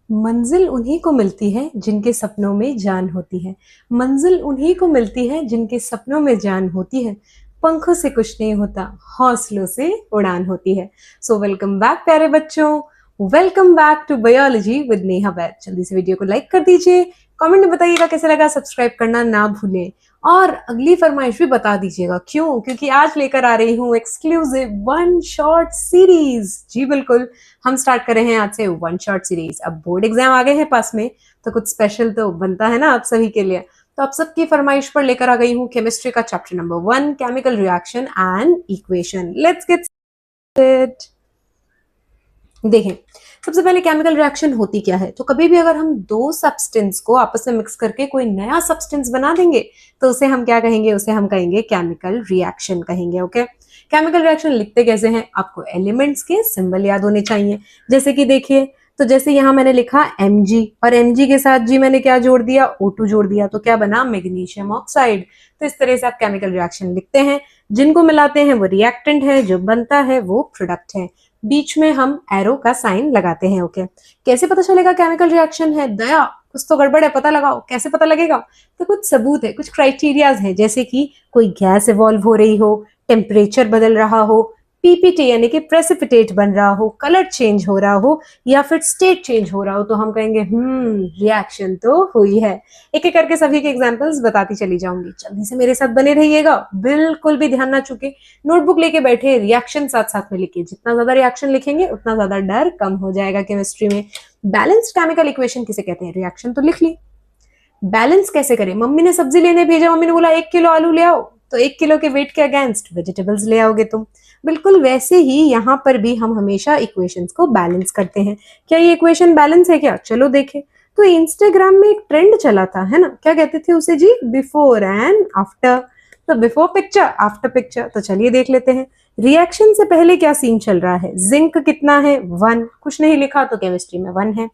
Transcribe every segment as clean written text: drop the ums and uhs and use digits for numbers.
मंजिल उन्हीं को मिलती है जिनके सपनों में जान होती है। मंजिल उन्हीं को मिलती है जिनके सपनों में जान होती है। पंखों से कुछ नहीं होता, हौसलों से उड़ान होती है। सो वेलकम बैक प्यारे बच्चों, welcome back to biology with Neha Baid. जल्दी से वीडियो को लाइक कर दीजिए, कमेंट में बताइएगा कैसे लगा, सब्सक्राइब करना ना भूलें और अगली फरमाइश भी बता दीजिएगा क्यों, क्योंकि आज लेकर आ रही हूँ एक्सक्लूसिव वन शॉर्ट सीरीज। जी बिल्कुल, हम स्टार्ट कर रहे हैं आज से वन शॉर्ट सीरीज। अब बोर्ड एग्जाम आ गए हैं पास में, तो कुछ स्पेशल तो बनता है ना आप सभी के लिए। तो आप सबकी फरमाइश पर लेकर आ गई हूँ केमिस्ट्री का chapter number 1, chemical reaction and equation. Let's get started. देखें, सबसे पहले केमिकल रिएक्शन होती क्या है। तो कभी भी अगर हम दो सब्सटेंस को आपस में मिक्स करके कोई नया सब्सटेंस बना देंगे तो उसे हम क्या कहेंगे, उसे हम कहेंगे केमिकल रिएक्शन कहेंगे। ओके, केमिकल रिएक्शन लिखते कैसे हैं, आपको एलिमेंट्स के सिंबल याद होने चाहिए। जैसे कि देखिए, तो जैसे यहाँ मैंने लिखा Mg और Mg के साथ जी मैंने क्या जोड़ दिया, O2 जोड़ दिया, तो क्या बना, मैग्नीशियम ऑक्साइड। तो इस तरह से आप केमिकल रिएक्शन लिखते हैं। जिनको मिलाते हैं वो रिएक्टेंट है, जो बनता है वो प्रोडक्ट है। बीच में हम एरो का साइन लगाते हैं। ओके, कैसे पता चलेगा केमिकल रिएक्शन है, दया कुछ तो गड़बड़ है, पता लगाओ। कैसे पता लगेगा, तो कुछ सबूत है, कुछ क्राइटेरियाज है, जैसे कि कोई गैस इवॉल्व हो रही हो, टेम्परेचर बदल रहा हो, पीपीटी यानी कि प्रेसिपिटेट बन रहा हो, कलर चेंज हो रहा हो या फिर स्टेट चेंज हो रहा हो, तो हम कहेंगे रिएक्शन तो हुई है। एक एक करके सभी के एग्जांपल्स बताती चली जाऊंगी, जल्दी से मेरे साथ बने रहिएगा, बिल्कुल भी ध्यान ना चुके। नोटबुक लेके बैठे, रिएक्शन साथ साथ में लिखिए। जितना ज्यादा रिएक्शन लिखेंगे उतना ज्यादा डर कम हो जाएगा केमिस्ट्री में। बैलेंस्ड केमिकल इक्वेशन किसे कहते हैं, रिएक्शन तो लिख ली। बैलेंस कैसे करें, मम्मी ने सब्जी लेने भेजा, मम्मी ने बोला 1 किलो आलू ले आओ, तो 1 किलो के वेट के अगेंस्ट वेजिटेबल्स ले आओगे तुम। बिल्कुल वैसे ही यहाँ पर भी हम हमेशा इक्वेशंस को बैलेंस करते हैं। क्या ये इक्वेशन बैलेंस है क्या, चलो देखें। तो इंस्टाग्राम में एक ट्रेंड चला था, है ना, क्या कहते थे उसे जी, बिफोर एंड आफ्टर। तो बिफोर पिक्चर, आफ्टर पिक्चर। तो चलिए देख लेते हैं, रिएक्शन से पहले क्या सीन चल रहा है। जिंक कितना है, 1, कुछ नहीं लिखा तो केमिस्ट्री में 1 है।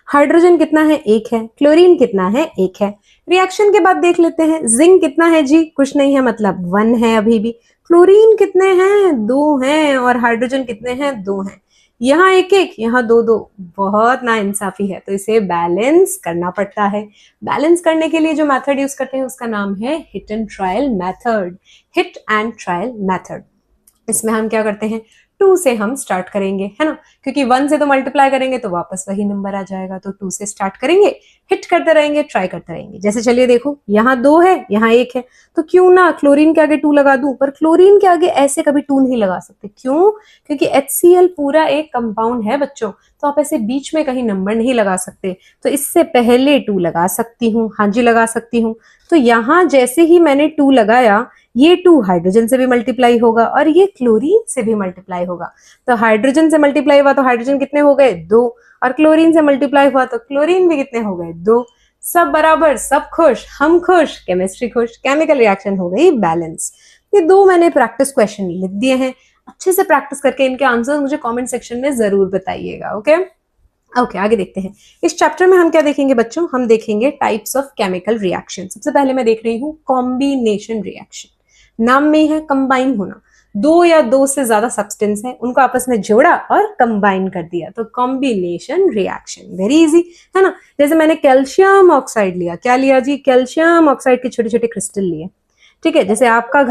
हाइड्रोजन कितना है, 1 है। क्लोरीन कितना है, 1 है। रिएक्शन के बाद देख लेते हैं, जिंक कितना है जी, कुछ नहीं है, मतलब 1 है अभी भी। क्लोरीन कितने हैं, 2 हैं। और हाइड्रोजन कितने हैं, 2 हैं। यहाँ 1 1, यहाँ 2 2, बहुत नाइंसाफी है, तो इसे बैलेंस करना पड़ता है। बैलेंस करने के लिए जो मेथड यूज करते हैं उसका नाम है hit and trial method. Hit and trial method. इसमें हम क्या करते हैं, 2 से हम स्टार्ट करेंगे, है ना, क्योंकि 1 से तो मल्टीप्लाई करेंगे तो वापस वही नंबर आ जाएगा। तो 2 से स्टार्ट करेंगे, हिट करते रहेंगे, ट्राई करते रहेंगे। जैसे चलिए देखो, यहाँ 2 है, यहाँ 1 है, तो क्यों ना क्लोरीन के आगे 2 लगा दूं। पर क्लोरीन के आगे ऐसे कभी 2 नहीं लगा सकते, क्यों, क्योंकि HCl पूरा एक कंपाउंड है बच्चों, तो आप ऐसे बीच में कहीं नंबर नहीं लगा सकते। तो इससे पहले 2 लगा सकती हूँ, हाँ जी लगा सकती हूँ। तो यहाँ जैसे ही मैंने 2 लगाया, ये 2 हाइड्रोजन से भी मल्टीप्लाई होगा और ये क्लोरीन से भी मल्टीप्लाई होगा। तो हाइड्रोजन से मल्टीप्लाई हुआ तो हाइड्रोजन कितने हो गए, 2। और क्लोरीन से मल्टीप्लाई हुआ तो क्लोरीन भी कितने हो गए, 2। सब बराबर, सब खुश, हम खुश, केमिस्ट्री खुश, केमिकल रिएक्शन हो गई बैलेंस। ये 2 मैंने प्रैक्टिस क्वेश्चन लिख दिए हैं। अच्छे से प्रैक्टिस करके इनके आंसर मुझे कॉमेंट सेक्शन में जरूर बताइएगा। ओके, आगे देखते हैं। इस चैप्टर में हम क्या देखेंगे बच्चों, हम देखेंगे टाइप्स ऑफ केमिकल रिएक्शन। सबसे पहले मैं देख रही हूँ कॉम्बिनेशन रिएक्शन। नाम में ही है कंबाइन होना, 2 या 2 से ज्यादा सब्सटेंस है, उनको आपस में जोड़ा और कंबाइन कर दिया, तो कॉम्बिनेशन रिएक्शन। वेरी इजी है ना। जैसे मैंने कैल्शियम ऑक्साइड लिया, क्या लिया जी, कैल्शियम ऑक्साइड के छोटे छोटे क्रिस्टल लिए। ठीक है, जैसे आपका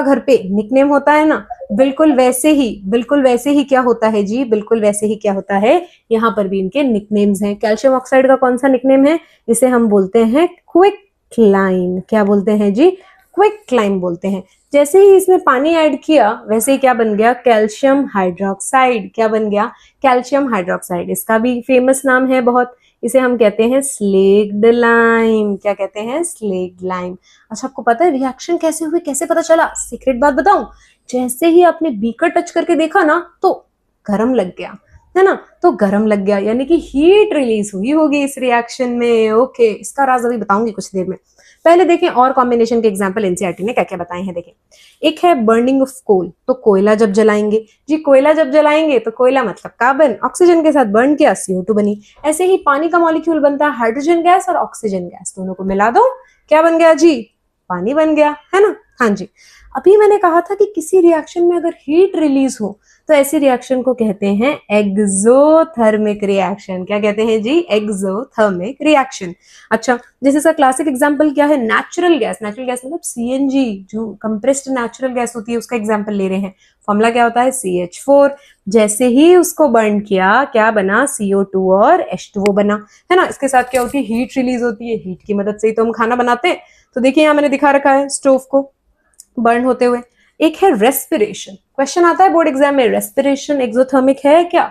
घर पे निकनेम होता है ना, बिल्कुल वैसे ही क्या होता है जी, बिल्कुल वैसे ही क्या होता है, यहाँ पर भी इनके निकनेम्स हैं। कैल्शियम ऑक्साइड का कौन सा निकनेम है, इसे हम बोलते हैं क्विक क्लाइन। क्या बोलते हैं जी, क्विक क्लाइम बोलते हैं। जैसे ही इसमें पानी ऐड किया वैसे ही क्या बन गया, कैल्शियम हाइड्रोक्साइड। क्या बन गया, कैल्शियम हाइड्रोक्साइड। इसका भी फेमस नाम है बहुत, इसे हम कहते हैं स्लेक्ड लाइम। क्या कहते हैं, स्लेक्ड लाइम। अच्छा, आपको पता है रिएक्शन कैसे हुई, कैसे पता चला, सीक्रेट बात बताऊं। जैसे ही आपने बीकर टच करके देखा ना तो गरम लग गया, है ना, तो गरम लग गया यानी कि हीट रिलीज हुई होगी इस रिएक्शन में। ओके, इसका राज अभी बताऊंगी कुछ देर में। पहले देखें और कॉम्बिनेशन के एग्जांपल एनसीईआरटी ने क्या क्या बताए हैं। देखें, एक है बर्निंग ऑफ कोल, तो कोयला जब जलाएंगे जी, कोयला जब जलाएंगे तो कोयला मतलब कार्बन, ऑक्सीजन के साथ बर्न किया, CO2 बनी। ऐसे ही पानी का मॉलिक्यूल बनता है हाइड्रोजन गैस और ऑक्सीजन गैस, दोनों को मिला दो, क्या बन गया जी, पानी बन गया, है ना। हाँ जी, अभी मैंने कहा था कि किसी रिएक्शन में अगर हीट रिलीज हो तो ऐसी रिएक्शन को कहते हैं एक्सोथर्मिक रिएक्शन। क्या कहते हैं जी? Exothermic reaction. अच्छा, जैसे इसका क्लासिक एग्जांपल क्या है? Natural gas. नेचुरल गैस मतलब सीएनजी, जो कंप्रेस्ड नेचुरल गैस होती है, उसका एग्जांपल ले रहे हैं। फॉर्मूला क्या होता है? CH4। जैसे ही उसको बर्न किया, क्या बना? CO2 और H2O बना, है ना। इसके साथ क्या होती है? हीट रिलीज होती है। हीट की मदद से ही तो हम खाना बनाते हैं। तो देखिए यहाँ मैंने दिखा रखा है स्टोव को बर्न होते हुए। एक है रेस्पिरेशन। क्वेश्चन आता है बोर्ड एग्जाम में, रेस्पिरेशन एक्सोथर्मिक है क्या?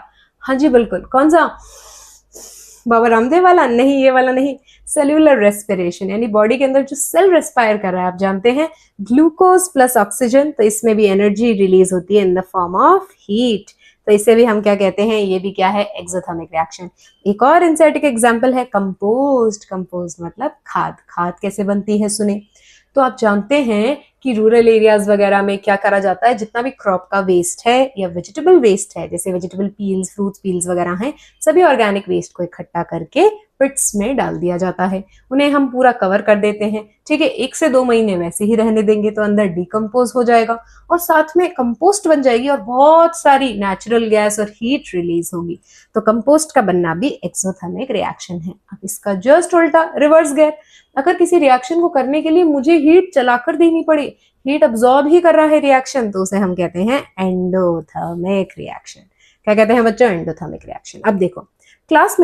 हाँ जी बिल्कुल। कौन सा? बाबा रामदेव वाला? नहीं, ये वाला नहीं। सेल्यूलर रेस्पिरेशन, यानी बॉडी के अंदर जो सेल रेस्पायर कर रहा है, आप जानते हैं ग्लूकोज प्लस ऑक्सीजन, तो इसमें भी एनर्जी रिलीज होती है in the form of heat. तो इसे भी हम क्या कहते हैं? ये भी क्या है? Exothermic reaction. एक और इंसर्टिक एग्जांपल है कंपोस्ट। कंपोस्ट मतलब खाद। खाद कैसे बनती है सुने। तो आप जानते हैं कि रूरल एरियाज वगैरह में क्या करा जाता है? जितना भी क्रॉप का वेस्ट है या वेजिटेबल वेस्ट है, जैसे वेजिटेबल पील्स, फ्रूट्स पील्स वगैरह हैं, सभी ऑर्गेनिक वेस्ट को इकट्ठा करके पिट्स में डाल दिया जाता है। उन्हें हम पूरा कवर कर देते हैं, ठीक है। 1 से 2 महीने वैसे ही रहने देंगे तो अंदर डिकम्पोज हो जाएगा और साथ में कंपोस्ट बन जाएगी और बहुत सारी नेचुरल गैस और हीट रिलीज होगी। तो कंपोस्ट का बनना भी एक्सोथर्मिक रिएक्शन है। अब इसका जस्ट उल्टा, रिवर्स गेयर। अगर किसी रिएक्शन को करने के लिए मुझे हीट चलाकर देनी पड़े, हीट अब्सॉर्ब ही कर रहा है रिएक्शन, तो उसे हम कहते हैं एंडोथर्मिक रिएक्शन। क्या कहते हैं बच्चों? Endothermic reaction. अब देखो क्लास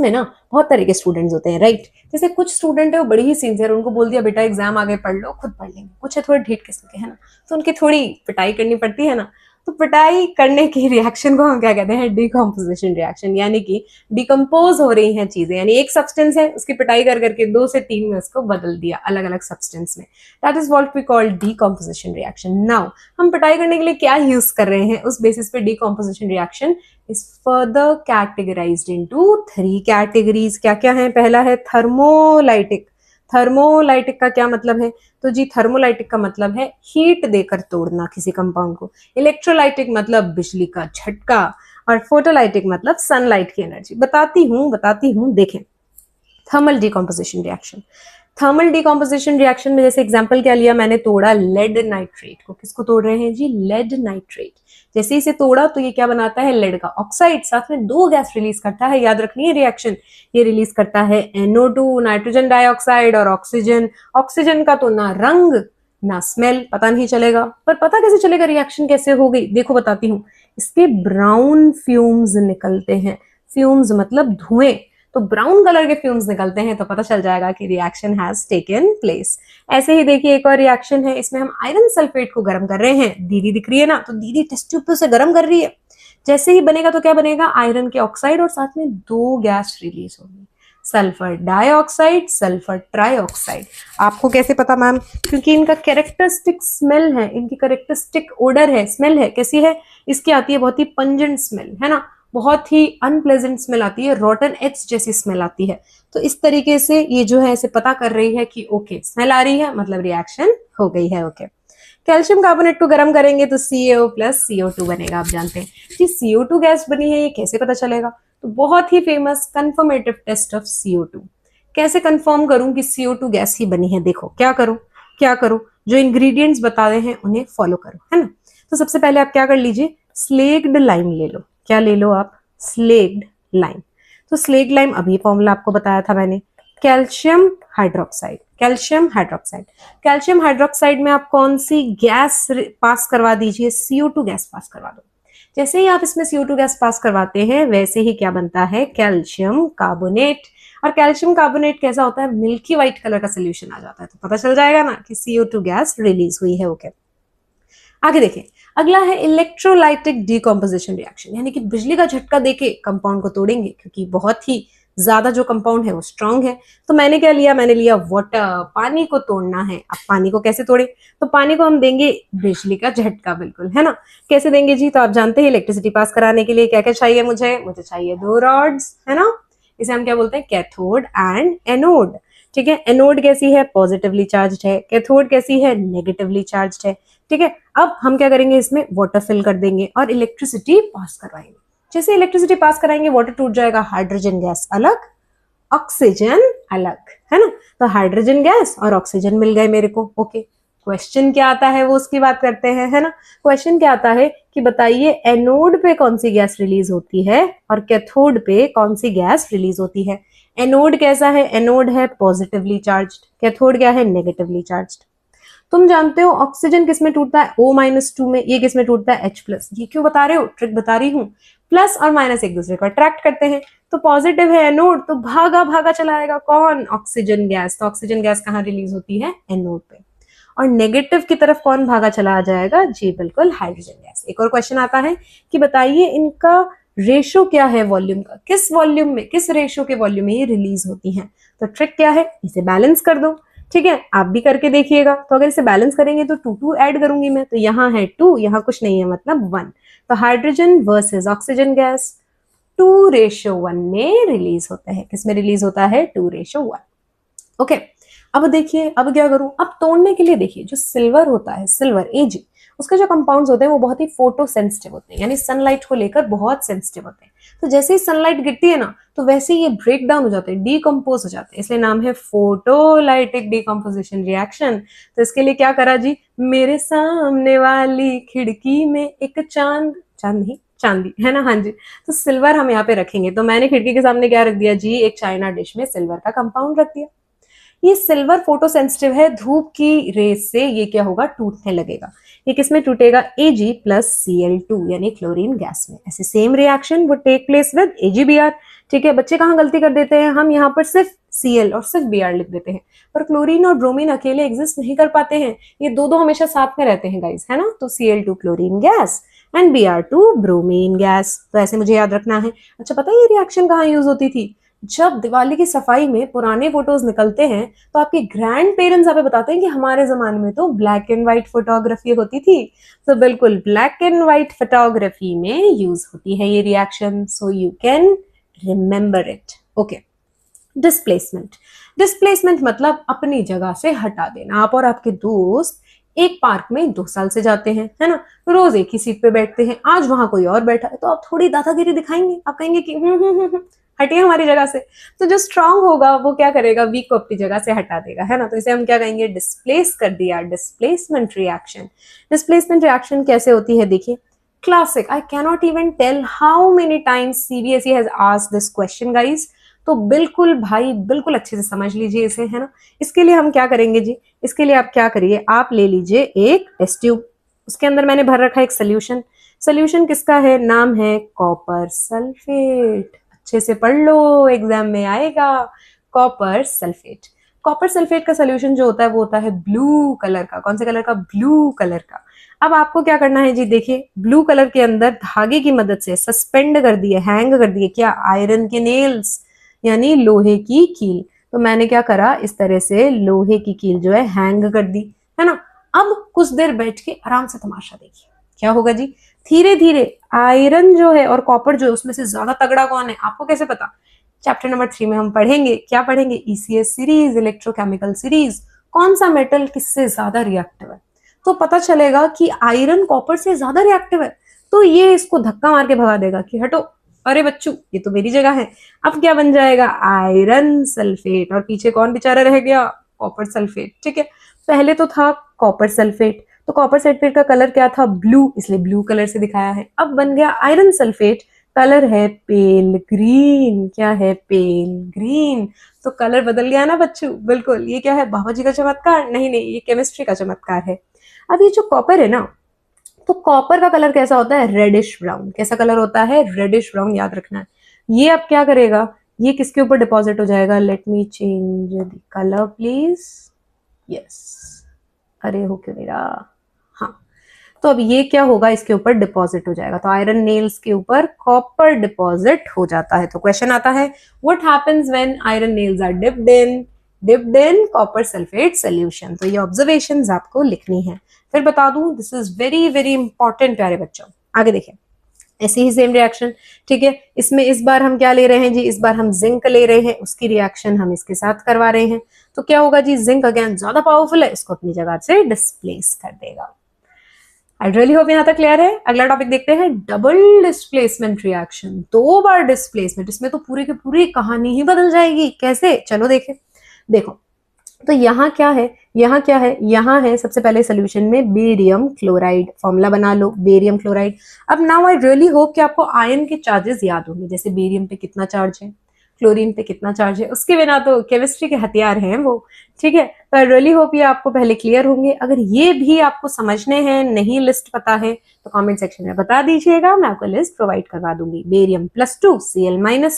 में ना बहुत तरह के स्टूडेंट्स होते हैं, राइट। जैसे कुछ स्टूडेंट है वो बड़ी ही सिंसियर, उनको बोल दिया बेटा एग्जाम आगे पढ़ लो, खुद पढ़ लेंगे। कुछ है थोड़े ढीठ किस्म के, है ना, तो उनकी थोड़ी पिटाई करनी पड़ती है ना। तो पिटाई करने की रिएक्शन को हम क्या कहते हैं? Decomposition reaction. यानी कि डिकम्पोज हो रही हैं चीजें, यानी एक सब्सटेंस है, उसकी पिटाई कर करके 2 से 3 में उसको बदल दिया अलग अलग सब्सटेंस में। That is what we call decomposition reaction. Now हम पिटाई करने के लिए क्या यूज कर रहे हैं, उस बेसिस पे decomposition reaction is further categorized into 3 categories। क्या क्या है? पहला है थर्मोलाइटिक। थर्मोलाइटिक का क्या मतलब है? तो जी थर्मोलाइटिक का मतलब है हीट देकर तोड़ना किसी कंपाउंड को। इलेक्ट्रोलाइटिक मतलब बिजली का झटका, और फोटोलाइटिक मतलब सनलाइट की एनर्जी। बताती हूँ देखें। Thermal decomposition reaction. Thermal decomposition reaction में जैसे एग्जांपल क्या लिया मैंने? तोड़ा लेड नाइट्रेट को। किसको तोड़ रहे हैं जी? Lead nitrate. जैसे इसे तोड़ा तो ये क्या बनाता है? लेड का ऑक्साइड, साथ में 2 गैस रिलीज करता है। याद रखनी है रिएक्शन, ये रिलीज करता है NO2 नाइट्रोजन डाइऑक्साइड और ऑक्सीजन। ऑक्सीजन का तो ना रंग ना स्मेल, पता नहीं चलेगा। पर पता कैसे चलेगा रिएक्शन कैसे हो गई? देखो बताती हूँ। इसके ब्राउन फ्यूम्स निकलते हैं। फ्यूम्स मतलब धुएं। तो ब्राउन कलर के फ्यूम्स निकलते हैं तो पता चल जाएगा कि रिएक्शन हैज टेकन प्लेस। ऐसे ही देखिए एक और रिएक्शन है, इसमें हम आयरन सल्फेट को गर्म कर रहे हैं। दीदी दिख रही है ना, तो दीदी टेस्ट ट्यूब पे उसे गर्म कर रही है। जैसे ही बनेगा तो क्या बनेगा? आयरन के ऑक्साइड और साथ में 2 गैस रिलीज होगी, सल्फर डाइऑक्साइड, सल्फर ट्राइऑक्साइड। आपको कैसे पता मैम? क्योंकि इनका कैरेक्टरिस्टिक स्मेल है, इनकी कैरेक्टरिस्टिक ओडर है, स्मेल है। कैसी है? इसकी आती है बहुत ही पंजेंट स्मेल, है ना, बहुत ही अनप्लेजेंट स्मेल आती है, रॉटन एग्स जैसी स्मेल आती है। तो इस तरीके से ये जो है इसे पता कर रही है कि ओके स्मेल आ रही है, मतलब रिएक्शन हो गई है। ओके, कैल्शियम कार्बोनेट को गर्म करेंगे तो CaO प्लस CO2 बनेगा। आप जानते हैं कि CO2 गैस बनी है, ये कैसे पता चलेगा? तो बहुत ही famous confirmative test of CO2। कैसे कंफर्म करूं कि CO2 गैस ही बनी है? देखो क्या करो, जो इंग्रेडिएंट्स बता रहे हैं उन्हें फॉलो करो, है ना। तो सबसे पहले आप क्या कर लीजिए? स्लेक्ड लाइम ले लो। क्या ले लो आप? Slaked lime. तो स्लेक्ड लाइम, अभी फॉर्मूला आपको बताया था मैंने, calcium hydroxide. Calcium hydroxide, calcium hydroxide में आप कौन सी गैस पास करवा दीजिए? CO2 गैस पास करवा दो। जैसे ही आप इसमें CO2 गैस पास करवाते हैं वैसे ही क्या बनता है? Calcium carbonate. और कैल्शियम कार्बोनेट कैसा होता है? मिल्की व्हाइट कलर का सोल्यूशन आ जाता है। तो पता चल जाएगा ना कि CO2 गैस रिलीज हुई है। ओके, आगे देखें। अगला है इलेक्ट्रोलाइटिक डिकम्पोजिशन रिएक्शन, यानी कि बिजली का झटका देके कंपाउंड को तोड़ेंगे, क्योंकि बहुत ही ज्यादा जो कंपाउंड है वो स्ट्रांग है। तो मैंने क्या लिया? मैंने लिया वाटर, पानी को तोड़ना है। अब पानी को कैसे तोड़े? तो पानी को हम देंगे बिजली का झटका, बिल्कुल, है ना। कैसे देंगे जी? तो आप जानते हैं इलेक्ट्रिसिटी पास कराने के लिए क्या क्या चाहिए? मुझे चाहिए 2 रॉड्स, है ना। इसे हम क्या बोलते हैं? Cathode and anode. ठीक है, एनोड कैसी है? पॉजिटिवली चार्ज है। कैथोड कैसी है? नेगेटिवली चार्ज है। ठीक है, अब हम क्या करेंगे? इसमें वाटर फिल कर देंगे और इलेक्ट्रिसिटी पास करवाएंगे। जैसे इलेक्ट्रिसिटी पास कराएंगे वाटर टूट जाएगा, हाइड्रोजन गैस अलग, ऑक्सीजन अलग, है ना। तो हाइड्रोजन गैस और ऑक्सीजन मिल गए मेरे को। ओके, क्वेश्चन क्या आता है वो उसकी बात करते हैं, है ना। क्वेश्चन क्या आता है कि बताइए एनोड पे कौन सी गैस रिलीज होती है और कैथोड पे कौन सी गैस रिलीज होती है। एनोड कैसा है, एनोड है पॉजिटिवली चार्ज्ड, कैथोड क्या है, नेगेटिवली चार्ज्ड। तुम जानते हो ऑक्सीजन किस में टूटता है, O-2 में, ये किस में टूटता है, H+। ये क्यों बता रहे हो, ट्रिक बता रही हूँ। प्लस और माइनस एक दूसरे को अट्रैक्ट करते हैं, तो पॉजिटिव है एनोड तो भागा भागा चला आएगा कौन, ऑक्सीजन गैस। तो ऑक्सीजन गैस कहाँ रिलीज होती है, एनोड पे। और नेगेटिव की तरफ कौन भागा चला जाएगा, जी बिल्कुल हाइड्रोजन गैस। एक और क्वेश्चन आता है कि बताइए इनका रेशो क्या है वॉल्यूम का, किस वॉल्यूम में, किस रेशो के वॉल्यूम में ये रिलीज होती हैं। तो ट्रिक क्या है, इसे बैलेंस कर दो, ठीक है, आप भी करके देखिएगा। तो अगर इसे बैलेंस करेंगे तो 2 ऐड करूंगी मैं, तो यहाँ है 2, यहाँ कुछ नहीं है मतलब 1। तो हाइड्रोजन वर्सेस ऑक्सीजन गैस 2:1 में रिलीज होता है, किसमें रिलीज होता है, 2:1। ओके, अब देखिए अब क्या करूं, अब तोड़ने के लिए देखिए जो सिल्वर होता है, सिल्वर Ag, उसके जो कंपाउंड्स होते हैं वो बहुत ही फोटो सेंसिटिव होते हैं, यानी सनलाइट को लेकर बहुत सेंसिटिव होते हैं। तो जैसे ही सनलाइट गिरती है ना, तो वैसे ही ये ब्रेक डाउन हो जाते हैं, डीकम्पोज हो जाते हैं, इसलिए नाम है फोटोलाइटिक डीकम्पोजिशन रिएक्शन। तो इसके लिए क्या करा जी, मेरे सामने वाली खिड़की में एक चांद, चांद नहीं चांदी, है ना, हाँ जी। तो सिल्वर हम यहाँ पे रखेंगे, तो मैंने खिड़की के सामने क्या रख दिया जी, एक चाइना डिश में सिल्वर का कंपाउंड रख दिया। ये सिल्वर फोटो सेंसिटिव है, धूप की रेस से ये क्या होगा, टूटने लगेगा। ये किसमें टूटेगा, Ag+Cl2 यानी क्लोरीन गैस में। ऐसे same reaction would take place with AgBr। ठीक है, बच्चे कहाँ गलती कर देते हैं, हम यहाँ पर सिर्फ Cl और सिर्फ Br लिख देते हैं, पर क्लोरीन और ब्रोमीन अकेले एग्जिस्ट नहीं कर पाते हैं, ये दो दो हमेशा साथ में रहते हैं गाइस, है ना। तो Cl2 chlorine gas and Br2 bromine gas. तो ऐसे मुझे याद रखना है। अच्छा, पता है ये रिएक्शन कहाँ यूज होती थी, जब दिवाली की सफाई में पुराने फोटोज निकलते हैं तो आपके ग्रैंड पेरेंट्स आप बताते हैं कि हमारे जमाने में तो ब्लैक एंड व्हाइट फोटोग्राफी होती थी। तो बिल्कुल ब्लैक एंड व्हाइट फोटोग्राफी में यूज होती है ये reaction, so you can remember it. Okay, displacement. Displacement मतलब अपनी जगह से हटा देना। आप और आपके दोस्त एक पार्क में 2 साल से जाते हैं, है ना, रोज एक ही सीट पे बैठते हैं, आज वहां कोई और बैठा है, तो आप थोड़ी दादागिरी दिखाएंगे, आप कहेंगे कि हटिए हमारी जगह से। तो जो स्ट्रांग होगा वो क्या करेगा, वीक को अपनी जगह से हटा देगा, है ना। तो इसे हम क्या कहेंगे, डिस्प्लेस कर दिया, डिस्प्लेसमेंट रिएक्शन। डिस्प्लेसमेंट रिएक्शन कैसे होती है, देखिए classic, I cannot even tell how many times CBSE has asked this question guys. तो बिल्कुल भाई बिल्कुल अच्छे से समझ लीजिए इसे, है ना। इसके लिए हम क्या करेंगे जी, इसके लिए आप क्या करिए, आप ले लीजिए एक टेस्ट ट्यूब, उसके अंदर मैंने भर रखा है एक सोल्यूशन। सोल्यूशन किसका है, नाम है कॉपर सल्फेट। अच्छे से पढ़ लो, एग्जाम में आएगा, कॉपर सल्फेट। कॉपर सल्फेट का सोल्यूशन जो होता है वो होता है ब्लू कलर का। कौन से कलर का, ब्लू कलर का। अब आपको क्या करना है जी, देखिए ब्लू कलर के अंदर धागे की मदद से सस्पेंड कर दिए, हैंग कर दिए क्या, आयरन के नेल्स यानी लोहे की कील। तो मैंने क्या करा, इस तरह से लोहे की कील जो है हैंग कर दी, है ना। अब कुछ देर बैठ के आराम से तमाशा देखिए क्या होगा जी। धीरे धीरे आयरन जो है और कॉपर जो है उसमें से ज्यादा तगड़ा कौन है, आपको कैसे पता, चैप्टर नंबर 3 में हम पढ़ेंगे। क्या पढ़ेंगे, ECS सीरीज, इलेक्ट्रोकेमिकल सीरीज, कौन सा मेटल किससे ज्यादा रिएक्टिव है। तो पता चलेगा कि आयरन कॉपर से ज्यादा रिएक्टिव है, तो ये इसको धक्का मार के भगा देगा कि हटो, अरे बच्चू ये तो मेरी जगह है। अब क्या बन जाएगा, आयरन सल्फेट, और पीछे कौन बेचारा रह गया, कॉपर सल्फेट। ठीक है, पहले तो था कॉपर सल्फेट, तो कॉपर सल्फेट का कलर क्या था, ब्लू, इसलिए ब्लू कलर से दिखाया है। अब बन गया आयरन सल्फेट, कलर है पेल ग्रीन। क्या है, पेल ग्रीन। तो कलर बदल गया ना बच्चों, बिल्कुल। ये क्या है, बाबा जी का चमत्कार, नहीं नहीं, ये केमिस्ट्री का चमत्कार है। अब ये जो कॉपर है ना, तो कॉपर का कलर कैसा होता है, रेडिश ब्राउन। कैसा कलर होता है, रेडिश ब्राउन, याद रखना है। ये अब क्या करेगा, ये किसके ऊपर डिपॉजिट हो जाएगा, let me change the colour please, yes, अरे हो क्यों नहीं रहा, हाँ। तो अब ये क्या होगा, इसके ऊपर डिपॉजिट हो जाएगा, तो आयरन नेल्स के ऊपर कॉपर डिपॉजिट हो जाता है। तो क्वेश्चन आता है, what happens when iron nails are dipped in copper sulphate solution. तो ये ऑब्जर्वेशंस आपको लिखनी है। फिर बता दूं, this is very very important प्यारे बच्चों। आगे देखें, ऐसी ही सेम रिएक्शन, ठीक है। इसमें इस बार हम क्या ले रहे हैं जी, इस बार हम जिंक ले रहे हैं, उसकी रिएक्शन हम इसके साथ करवा रहे हैं। तो क्या होगा जी, जिंक अगेन ज्यादा पावरफुल है, इसको अपनी जगह से डिस्प्लेस कर देगा। आई रियली होप यहाँ तक क्लियर है। अगला टॉपिक देखते हैं, डबल डिस्प्लेसमेंट रिएक्शन, 2 बार डिस्प्लेसमेंट। इसमें तो पूरी की पूरी कहानी ही बदल जाएगी। कैसे, चलो देखें। देखो तो यहाँ क्या है, यहाँ क्या है, यहाँ है सबसे पहले सोल्यूशन में बेरियम क्लोराइड। फॉर्मूला बना लो, बेरियम क्लोराइड। अब नाउ आई रियली होप कि आपको आयन के चार्जेस याद होंगे, जैसे बेरियम पे कितना चार्ज है, क्लोरीन पे कितना चार्ज है, उसके बिना तो केमिस्ट्री के हथियार हैं वो, ठीक है। तो आई रियली होप ये आपको पहले क्लियर होंगे। अगर ये भी आपको समझने हैं, नहीं लिस्ट पता है, तो कमेंट सेक्शन में बता दीजिएगा, मैं आपको लिस्ट प्रोवाइड करवा दूंगी। Barium +2 Cl-,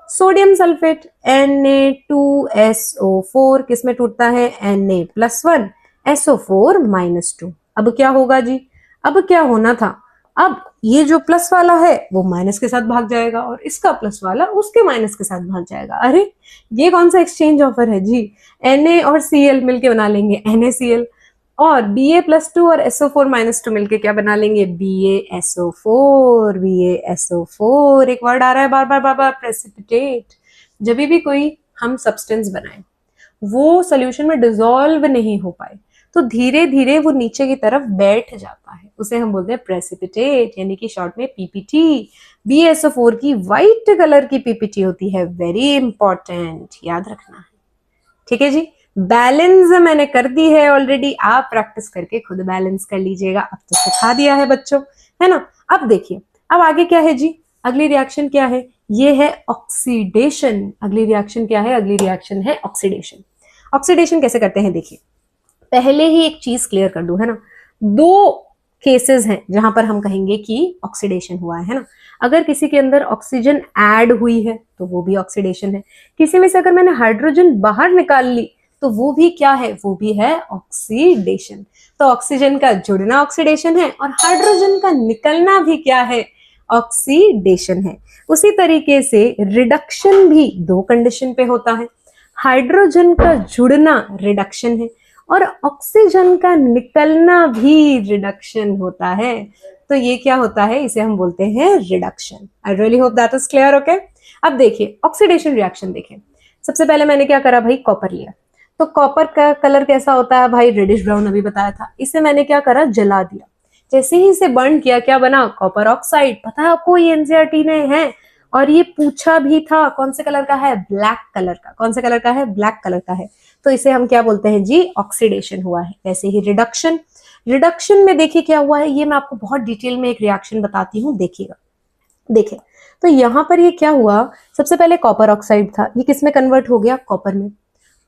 sodium sulphate Na2SO4 किस में टूटता है, Na+1 SO4-2। अब क्या होगा जी, अब क्या होना था, अब ये जो प्लस वाला है वो माइनस के साथ भाग जाएगा और इसका प्लस वाला उसके माइनस के साथ भाग जाएगा। अरे ये कौन सा एक्सचेंज ऑफर है जी, Na और Cl मिलके बना लेंगे NaCl, और Ba+2 और SO4-2 मिलके क्या बना लेंगे, BaSO4। BaSO4 एक वर्ड आ रहा है बार बार बार बार, प्रेसिपिटेट। जब भी कोई हम सब्सटेंस बनाए वो सोल्यूशन में डिसॉल्व नहीं हो पाए तो धीरे धीरे वो नीचे की तरफ बैठ जाता है, उसे हम बोलते हैं प्रेसिपिटेट, यानी कि शॉर्ट में पीपीटी। BaSO4 की व्हाइट कलर की पीपीटी होती है, वेरी इंपॉर्टेंट, याद रखना है, ठीक है जी। बैलेंस मैंने कर दी है ऑलरेडी, आप प्रैक्टिस करके खुद बैलेंस कर लीजिएगा, अब तो सिखा दिया है बच्चों, है ना। अब देखिए, अब आगे क्या है जी, अगली रिएक्शन क्या है, ये है ऑक्सीडेशन। अगली रिएक्शन क्या है, अगली रिएक्शन है ऑक्सीडेशन। ऑक्सीडेशन कैसे करते हैं, देखिए पहले ही एक चीज क्लियर कर दूं, है ना। 2 केसेस हैं जहां पर हम कहेंगे कि ऑक्सीडेशन हुआ है ना। अगर किसी के अंदर ऑक्सीजन ऐड हुई है तो वो भी ऑक्सीडेशन है, किसी में से अगर मैंने हाइड्रोजन बाहर निकाल ली तो वो भी क्या है, वो भी है ऑक्सीडेशन। तो ऑक्सीजन का जुड़ना ऑक्सीडेशन है और हाइड्रोजन का निकलना भी क्या है, ऑक्सीडेशन है। उसी तरीके से रिडक्शन भी 2 कंडीशन पे होता है, हाइड्रोजन का जुड़ना रिडक्शन है और ऑक्सीजन का निकलना भी रिडक्शन होता है। तो ये क्या होता है, इसे हम बोलते हैं reduction. I really hope that is clear, okay. अब देखिए ऑक्सीडेशन रिएक्शन देखें, सबसे पहले मैंने क्या करा भाई, कॉपर लिया। तो कॉपर का कलर कैसा होता है भाई, रेडिश ब्राउन, अभी बताया था। इसे मैंने क्या करा, जला दिया। जैसे ही इसे बर्न किया क्या बना, कॉपर ऑक्साइड। पता है आपको ये एनसीईआरटी में है और ये पूछा भी था, कौन से कलर का है, ब्लैक कलर का। कौन से कलर का है, ब्लैक कलर का है। तो इसे हम क्या बोलते हैं जी, ऑक्सीडेशन हुआ है। वैसे ही रिडक्शन, रिडक्शन में देखिए क्या हुआ है, ये मैं आपको बहुत डिटेल में एक रिएक्शन बताती हूँ, देखिएगा। देखिए तो यहाँ पर ये क्या हुआ, सबसे पहले कॉपर ऑक्साइड था, ये किस में कन्वर्ट हो गया, कॉपर में।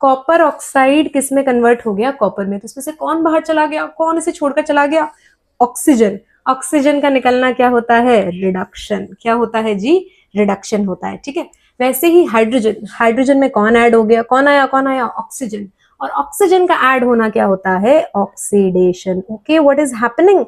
कॉपर ऑक्साइड किस में कन्वर्ट हो गया, कॉपर में। तो इसमें से कौन बाहर चला गया, कौन इसे छोड़कर चला गया, ऑक्सीजन। ऑक्सीजन का निकलना क्या होता है, रिडक्शन। क्या होता है जी, रिडक्शन होता है, ठीक है। वैसे ही हाइड्रोजन, हाइड्रोजन में कौन ऐड हो गया, कौन आया, कौन आया, ऑक्सीजन। और ऑक्सीजन का ऐड होना क्या होता है, oxidation. Okay, what is happening,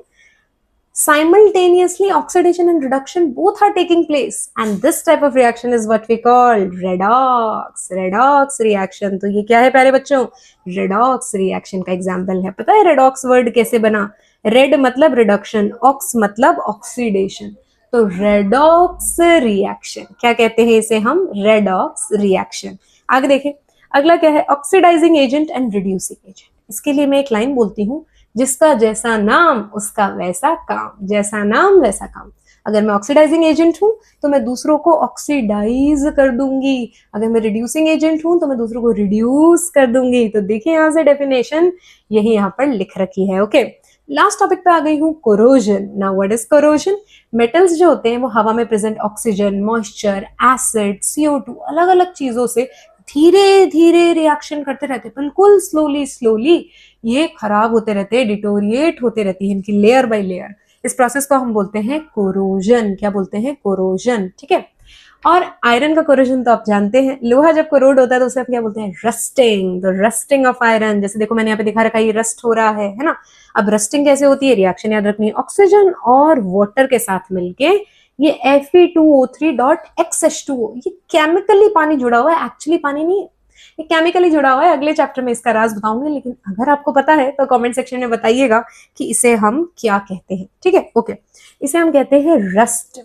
simultaneously oxidation and reduction both are taking place and this type of reaction is what we call redox, redox reaction। तो ये क्या है प्यारे बच्चों, redox reaction का एग्जाम्पल है। पता है redox वर्ड कैसे बना, red मतलब रिडक्शन, ऑक्स मतलब ऑक्सीडेशन। तो redox reaction क्या कहते हैं इसे हम, redox reaction। आगे देखें, अगला क्या है, oxidising agent and reducing agent. इसके लिए मैं एक लाइन बोलती हूँ, जिसका जैसा नाम उसका वैसा काम, जैसा नाम वैसा काम। अगर मैं ऑक्सीडाइजिंग एजेंट हूं तो मैं दूसरों को ऑक्सीडाइज कर दूंगी, अगर मैं रिड्यूसिंग एजेंट हूं तो मैं दूसरों को रिड्यूस कर दूंगी। तो देखिए यहां से डेफिनेशन यही यहां पर लिख रखी है, ओके। लास्ट टॉपिक पे आ गई हूं, corrosion. Now what is corrosion, metals जो होते हैं वो हवा में present oxygen, moisture, acid, CO2 अलग अलग चीजों से धीरे धीरे रिएक्शन करते रहते, बिल्कुल स्लोली स्लोली ये खराब होते रहते, डिटोरिएट होते रहती है इनकी लेयर बाय लेयर। इस प्रोसेस को हम बोलते हैं कोरोजन। क्या बोलते हैं, कोरोजन, ठीक है। और आयरन का कोरोजन तो आप जानते हैं, लोहा जब कोरोड होता है तो उसे हम क्या बोलते हैं, rusting. The rusting of iron, जैसे देखो मैंने यहाँ पे दिखा रखा है, ये रस्ट हो रहा है ना। अब रस्टिंग कैसे होती है, रिएक्शन याद रखनी है, ऑक्सीजन और वाटर के साथ मिलके ये Fe2O3.XH2O, ये केमिकली पानी जुड़ा हुआ है, एक्चुअली पानी नहीं है, ये केमिकली जुड़ा हुआ है। अगले चैप्टर में इसका राज बताऊंगी, लेकिन अगर आपको पता है तो कमेंट सेक्शन में बताइएगा कि इसे हम क्या कहते हैं, ठीक है, ओके। इसे हम कहते हैं रस्ट।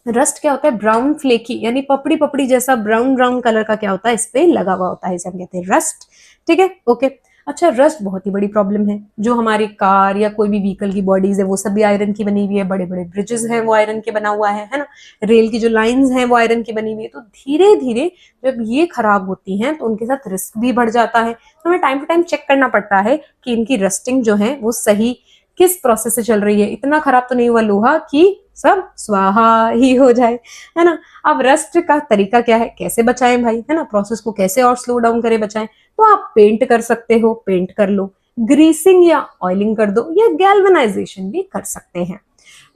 रस्ट क्या होता है, ब्राउन फ्लेकी, यानी पपड़ी पपड़ी जैसा ब्राउन ब्राउन कलर का क्या होता है, इस पे लगा हुआ होता है, इसे हम कहते हैं रस्ट, ठीक है, ओके। अच्छा, रस्ट बहुत ही बड़ी प्रॉब्लम है। जो हमारी कार या कोई भी व्हीकल की बॉडीज है वो सब भी आयरन की बनी हुई है, बड़े बड़े ब्रिजेस हैं वो आयरन के बना हुआ है ना, रेल की जो लाइंस हैं वो आयरन की बनी हुई है। तो धीरे धीरे जब ये खराब होती हैं तो उनके साथ रिस्क भी बढ़ जाता है। तो हमें टाइम टू टाइम चेक करना पड़ता है कि इनकी रस्टिंग जो है वो सही किस प्रोसेस से चल रही है, इतना खराब तो नहीं हुआ लोहा कि सब स्वाहा ही हो जाए, है ना। अब रस्ट का तरीका क्या है, कैसे बचाएं भाई, है ना, प्रोसेस को कैसे और स्लो डाउन करें, बचाएं। तो आप पेंट कर सकते हो, पेंट कर लो, ग्रीसिंग या ऑयलिंग कर दो, या गैल्वेनाइजेशन भी कर सकते हैं।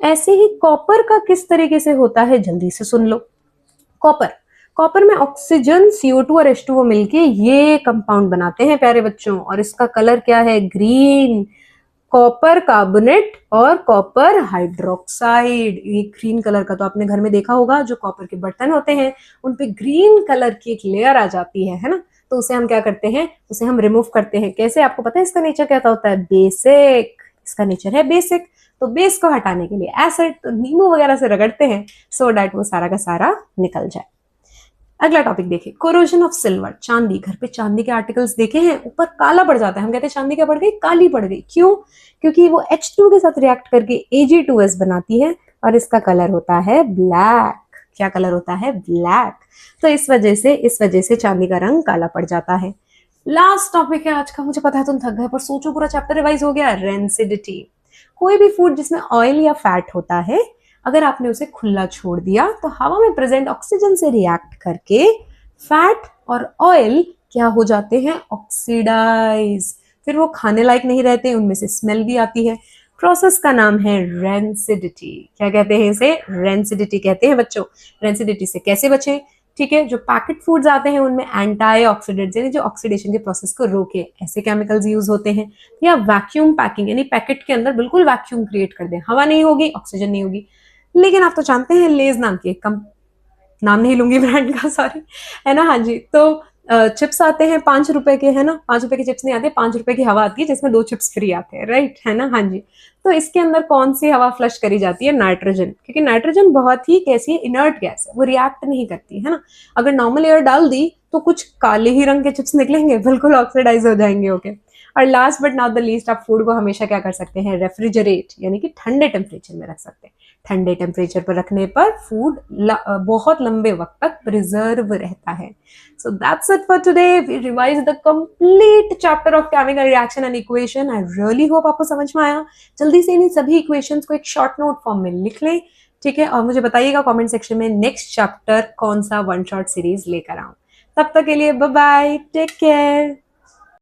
ऐसे ही कॉपर का किस तरीके से होता है, जल्दी से सुन लो। कॉपर कॉपर में ऑक्सीजन, CO2 और H2O मिलके ये कंपाउंड बनाते हैं प्यारे बच्चों, और इसका कलर क्या है, ग्रीन। कॉपर कार्बोनेट और कॉपर हाइड्रोक्साइड, ये ग्रीन कलर का तो आपने घर में देखा होगा, जो कॉपर के बर्तन होते हैं उन पे ग्रीन कलर की एक लेयर आ जाती है ना। तो उसे हम क्या करते हैं, उसे हम रिमूव करते हैं। कैसे, आपको पता है इसका नेचर क्या होता है, बेसिक। इसका नेचर है बेसिक। तो बेस को हटाने के लिए एसिड, तो नींबू वगैरह से रगड़ते हैं सो डैट वो सारा का सारा निकल जाए। अगला टॉपिक देखिए, कोरोजन ऑफ सिल्वर, चांदी। घर पे चांदी के आर्टिकल्स देखे हैं, ऊपर काला पड़ जाता है, हम कहते हैं चांदी क्या पड़ गई, काली पड़ गई। क्यों? क्योंकि वो H2 के साथ रिएक्ट करके Ag2S बनाती है और इसका कलर होता है ब्लैक। क्या कलर होता है, ब्लैक। तो इस वजह से चांदी का रंग काला पड़ जाता है। लास्ट टॉपिक है आज का, मुझे पता है तुम थक गए, पर सोचो पूरा चैप्टर रिवाइज हो गया। रेंसिडिटी। कोई भी फूड जिसमें ऑयल या फैट होता है, अगर आपने उसे खुला छोड़ दिया तो हवा में प्रेजेंट ऑक्सीजन से रिएक्ट करके फैट और ऑयल क्या हो जाते हैं, ऑक्सीडाइज। फिर वो खाने लायक नहीं रहते, उनमें से स्मेल भी आती है। प्रोसेस का नाम है रेंसिडिटी। क्या कहते हैं इसे, रेंसिडिटी कहते हैं बच्चों। रेंसिडिटी से कैसे बचें, ठीक है, जो पैकेट फूड्स आते हैं उनमें एंटी ऑक्सीडेंट्स यानी जो ऑक्सीडेशन के प्रोसेस को रोके ऐसे केमिकल्स यूज होते हैं। या वैक्यूम पैकिंग, यानी पैकेट के अंदर बिल्कुल वैक्यूम क्रिएट कर दें, हवा नहीं होगी, ऑक्सीजन नहीं होगी। लेकिन आप तो जानते हैं लेज नाम की, कम नाम नहीं लूंगी ब्रांड का, सॉरी, है ना। हाँ जी, तो चिप्स आते हैं 5 रुपए के, है ना। 5 रुपए के चिप्स नहीं आते, 5 रुपए की हवा आती है जिसमें 2 चिप्स फ्री आते हैं, राइट, है ना। हाँ जी, तो इसके अंदर कौन सी हवा फ्लश करी जाती है, नाइट्रोजन, क्योंकि नाइट्रोजन बहुत ही कैसी है, इनर्ट गैस है, वो रिएक्ट नहीं करती, है ना। अगर नॉर्मल एयर डाल दी तो कुछ काले ही रंग के चिप्स निकलेंगे, बिल्कुल ऑक्सीडाइज हो जाएंगे, ओके। और last but not the least, आप फूड को हमेशा क्या कर सकते हैं, रेफ्रिजरेट, यानी कि ठंडे टेम्परेचर में रख सकते हैं। ठंडे टेम्परेचर पर रखने पर फूड बहुत लंबे वक्त तक प्रिजर्व रहता है। So that's it for today. We revised the complete chapter of chemical reaction and equation. I really hope आपको समझ में आया। जल्दी से इन सभी इक्वेशंस को एक शॉर्ट नोट फॉर्म में लिख लें, ठीक है, और मुझे बताइएगा कमेंट सेक्शन में नेक्स्ट चैप्टर कौन सा वन शॉट सीरीज लेकर आऊं। तब तक के लिए बाय बाय, टेक केयर।